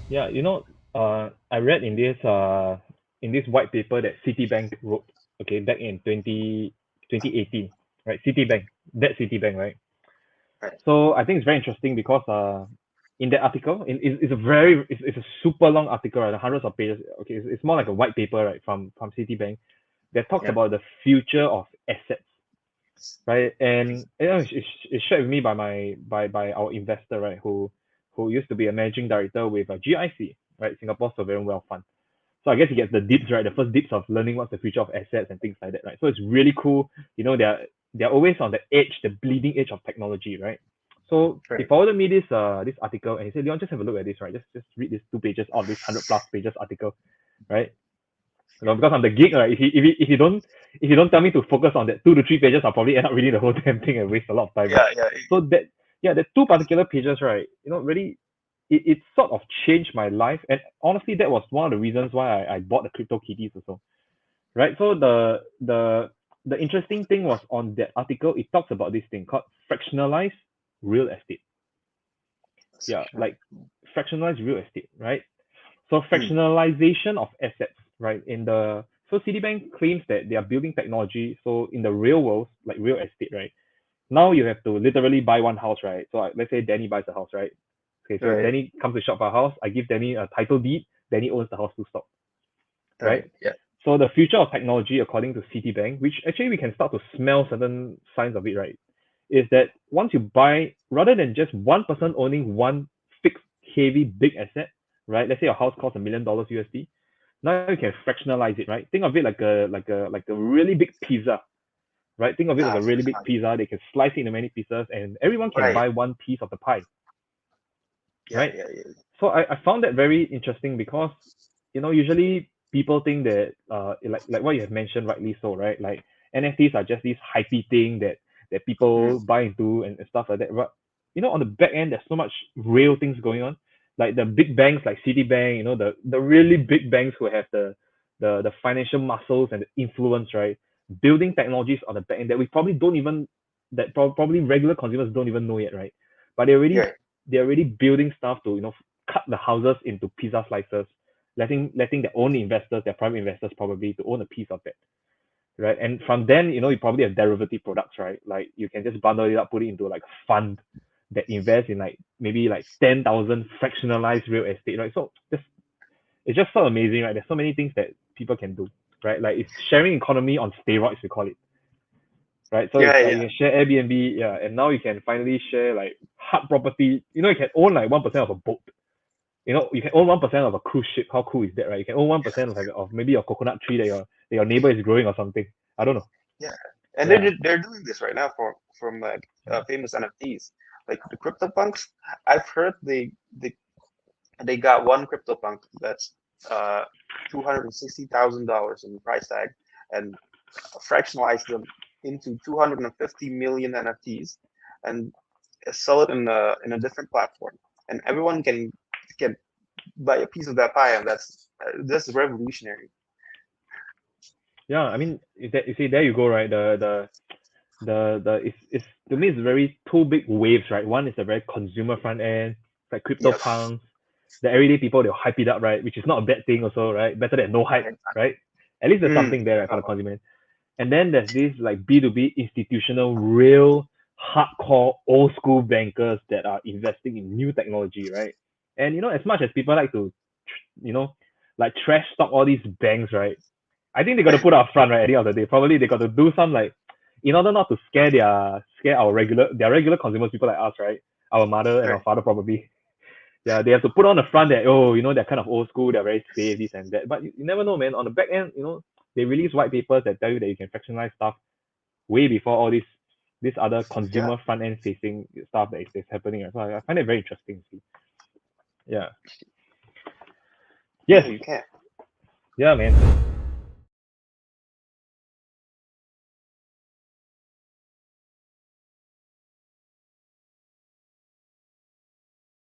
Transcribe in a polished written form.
Yeah, I read in this white paper that Citibank wrote, okay, back in 2018, right? Citibank, right? Right. So I think it's very interesting because in that article, it's a super long article, right? Hundreds of pages. Okay, it's more like a white paper, right, from Citibank that talks Yeah. about the future of assets, right? And it's shared with me by our investor, right, who used to be a managing director with GIC, right, Singapore Sovereign Wealth Fund. So I guess he gets the dips, right, the first dips of learning what's the future of assets and things like that, right? So it's really cool. They're always on the edge, the bleeding edge of technology, right? So they Right. forwarded me this article and he said, Leon, just have a look at this, right? Just read these 2 pages out of this 100 plus pages article, right? Because I'm the geek, right? If you don't tell me to focus on that 2 to 3 pages, I'll probably end up reading the whole damn thing and waste a lot of time, right? Yeah. Yeah. So the 2 particular pages, right? Really, it sort of changed my life, and honestly, that was one of the reasons why I bought the crypto kitties also, right? So the interesting thing was on that article, it talks about this thing called fractionalized real estate. Yeah, Sure. like fractionalized real estate, right? So Mm. fractionalization of assets, right? So Citibank claims that they are building technology. So in the real world, like real estate, right? Now you have to literally buy one house, right? So let's say Danny buys a house, right? Okay, so Right. Danny comes to shop for a house. I give Danny a title deed. Danny owns the house to stop, right? Right. Yeah. So the future of technology, according to Citibank, which actually we can start to smell certain signs of it, right? Is that once you buy, rather than just one person owning one fixed, heavy, big asset, right? Let's say your house costs $1 million USD. Now you can fractionalize it, right? Think of it like a really big pizza, right? Think of it like Ah, a really big fractional. pizza. They can slice it into many pieces, and everyone can Right. buy one piece of the pie, Yeah. right? Yeah. Yeah. So I found that very interesting because usually people think that like what you have mentioned rightly so, right? Like NFTs are just this hypey thing that Mm. people buy into and stuff like that. But on the back end, there's so much real things going on. Like the big banks like Citibank, the really big banks who have the financial muscles and the influence, right? Building technologies on the back end that we probably don't even that probably regular consumers don't even know yet, right? But Yeah. they're already building stuff to cut the houses into pizza slices, letting their own investors, their private investors probably to own a piece of it, right? And from then, you probably have derivative products, right? Like you can just bundle it up, put it into like a fund that invests in like maybe like 10,000 fractionalized real estate, right? So it's just so amazing, right? There's so many things that people can do, right? Like it's sharing economy on steroids, we call it, right? So it's Yeah. like Yeah. you can share Airbnb, yeah, and now you can finally share like hard property. You can own like 1% of a boat. You can own 1% of a cruise ship. How cool is that, right? You can own 1% of maybe your coconut tree that your neighbor is growing or something. I don't know. Yeah. And Yeah. they're doing this right now for from like famous NFTs like the CryptoPunks. I've heard they got one CryptoPunk that's uh $260,000 in price tag and fractionalize them into 250 million NFTs and sell it in a different platform, and everyone can buy a piece of that pie, and that's revolutionary. Yeah. I mean, you see, there you go, right? The it's to me it's very two big waves, right? One is the very consumer front end, like Yes. CryptoPunks. The everyday people they'll hype it up, right? Which is not a bad thing also, right? Better than no hype, Right. right? At least there's Mm. something there, right, for the consumer. And then there's this like B2B institutional, real hardcore old school bankers that are investing in new technology, right? And as much as people like to, you know, like trash talk all these banks, right? I think they got to put up front, right? At the end of the day, probably they got to do some like, in order not to scare their regular consumers, people like us, right? Our mother and our Right. father probably, yeah, they have to put on the front that, oh, they're kind of old school, they're very safe, this and that. But you never know, man. On the back end, they release white papers that tell you that you can fractionalize stuff way before all this other Yeah. consumer front end facing stuff that is happening. So I find it very interesting. Yeah. Yeah. Yes. You can. Yeah, man.